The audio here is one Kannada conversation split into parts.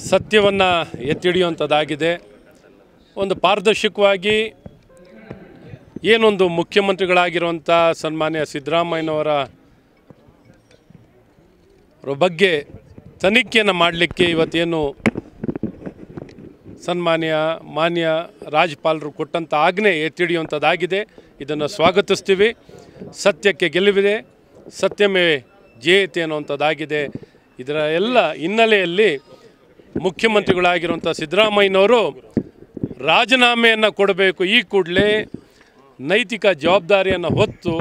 ಸತ್ಯವನ್ನು ಎತ್ತಿಡಿಯುವಂಥದ್ದಾಗಿದೆ. ಒಂದು ಪಾರದರ್ಶಕವಾಗಿ ಏನೊಂದು ಮುಖ್ಯಮಂತ್ರಿಗಳಾಗಿರುವಂಥ ಸನ್ಮಾನ್ಯ ಸಿದ್ದರಾಮಯ್ಯನವರ ಬಗ್ಗೆ ತನಿಖೆಯನ್ನು ಮಾಡಲಿಕ್ಕೆ ಇವತ್ತೇನು ಮಾನ್ಯ ರಾಜ್ಯಪಾಲರು ಕೊಟ್ಟಂಥ ಆಜ್ಞೆ ಎತ್ತಿಡಿಯುವಂಥದ್ದಾಗಿದೆ. ಇದನ್ನು ಸ್ವಾಗತಿಸ್ತೀವಿ. ಸತ್ಯಕ್ಕೆ ಗೆಲುವಿದೆ, ಸತ್ಯಮೇ ಜಯತೆ ಅನ್ನುವಂಥದ್ದಾಗಿದೆ. ಇದರ ಎಲ್ಲ ಹಿನ್ನೆಲೆಯಲ್ಲಿ ಮುಖ್ಯಮಂತ್ರಿಗಳಾಗಿರುವಂಥ ಸಿದ್ದರಾಮಯ್ಯನವರು ರಾಜೀನಾಮೆಯನ್ನು ಕೊಡಬೇಕು. ಈ ಕೂಡಲೇ ನೈತಿಕ ಜವಾಬ್ದಾರಿಯನ್ನು ಹೊತ್ತು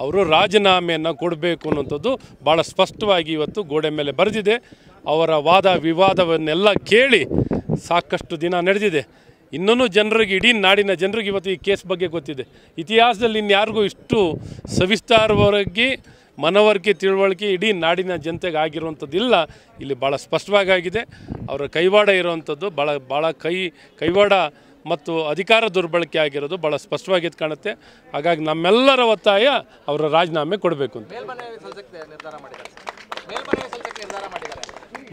ಅವರು ರಾಜೀನಾಮೆಯನ್ನು ಕೊಡಬೇಕು ಅನ್ನುವಂಥದ್ದು ಭಾಳ ಸ್ಪಷ್ಟವಾಗಿ ಇವತ್ತು ಗೋಡೆ ಮೇಲೆ ಬರೆದಿದೆ. ಅವರ ವಾದ ವಿವಾದವನ್ನೆಲ್ಲ ಕೇಳಿ ಸಾಕಷ್ಟು ದಿನ ನಡೆದಿದೆ. ಇನ್ನೂ ಜನರಿಗೆ, ಇಡೀ ನಾಡಿನ ಜನರಿಗೆ ಇವತ್ತು ಈ ಕೇಸ್ ಬಗ್ಗೆ ಗೊತ್ತಿದೆ. ಇತಿಹಾಸದಲ್ಲಿ ಇನ್ಯಾರಿಗೂ ಇಷ್ಟು ಸವಿಸ್ತಾರವಾಗಿ ಮನವರಿಕೆ ತಿಳುವಳಿಕೆ ಇಡೀ ನಾಡಿನ ಜನತೆಗೆ ಆಗಿರುವಂಥದ್ದಿಲ್ಲ. ಇಲ್ಲಿ ಭಾಳ ಸ್ಪಷ್ಟವಾಗಿದೆ. ಅವರ ಕೈವಾಡ ಇರುವಂಥದ್ದು ಭಾಳ ಕೈವಾಡ ಮತ್ತು ಅಧಿಕಾರ ದುರ್ಬಳಕೆ ಆಗಿರೋದು ಭಾಳ ಸ್ಪಷ್ಟವಾಗಿ ಕಾಣುತ್ತೆ. ಹಾಗಾಗಿ ನಮ್ಮೆಲ್ಲರ ಒತ್ತಾಯ ಅವರ ರಾಜೀನಾಮೆ ಕೊಡಬೇಕು ಅಂತ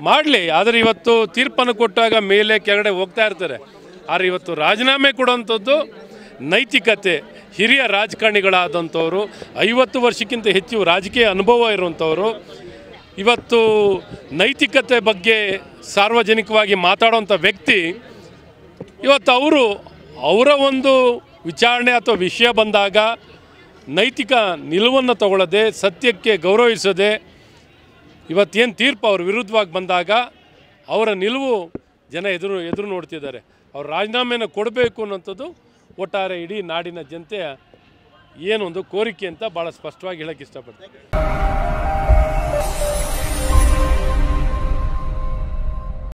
ಮಾಡಲಿ. ಆದರೆ ಇವತ್ತು ತೀರ್ಪನ್ನು ಕೊಟ್ಟಾಗ ಮೇಲೆ ಕೆಳಗಡೆ ಹೋಗ್ತಾ ಇರ್ತಾರೆ. ಆದರೆ ಇವತ್ತು ರಾಜೀನಾಮೆ ಕೊಡುವಂಥದ್ದು ನೈತಿಕತೆ, ಹಿರಿಯ ರಾಜಕಾರಣಿಗಳಾದಂಥವರು, 50 ವರ್ಷಕ್ಕಿಂತ ಹೆಚ್ಚು ರಾಜಕೀಯ ಅನುಭವ ಇರುವಂಥವರು, ಇವತ್ತು ನೈತಿಕತೆ ಬಗ್ಗೆ ಸಾರ್ವಜನಿಕವಾಗಿ ಮಾತಾಡುವಂಥ ವ್ಯಕ್ತಿ, ಇವತ್ತು ಅವರ ಒಂದು ವಿಚಾರಣೆ ಅಥವಾ ವಿಷಯ ಬಂದಾಗ ನೈತಿಕ ನಿಲುವನ್ನು ತಗೊಳ್ಳದೆ, ಸತ್ಯಕ್ಕೆ ಗೌರವಿಸದೆ, ಇವತ್ತೇನು ತೀರ್ಪು ಅವ್ರ ವಿರುದ್ಧವಾಗಿ ಬಂದಾಗ ಅವರ ನಿಲುವು ಜನ ಎದುರು ನೋಡ್ತಿದ್ದಾರೆ. ಅವ್ರು ರಾಜೀನಾಮೆಯನ್ನು ಕೊಡಬೇಕು ಅನ್ನೋಂಥದ್ದು ಒಟ್ಟಾರೆ ಇಡೀ ನಾಡಿನ ಜನತೆಯ ಏನೊಂದು ಕೋರಿಕೆ ಅಂತ ಭಾಳ ಸ್ಪಷ್ಟವಾಗಿ ಹೇಳೋಕ್ಕೆ ಇಷ್ಟಪಡ್ತೀನಿ.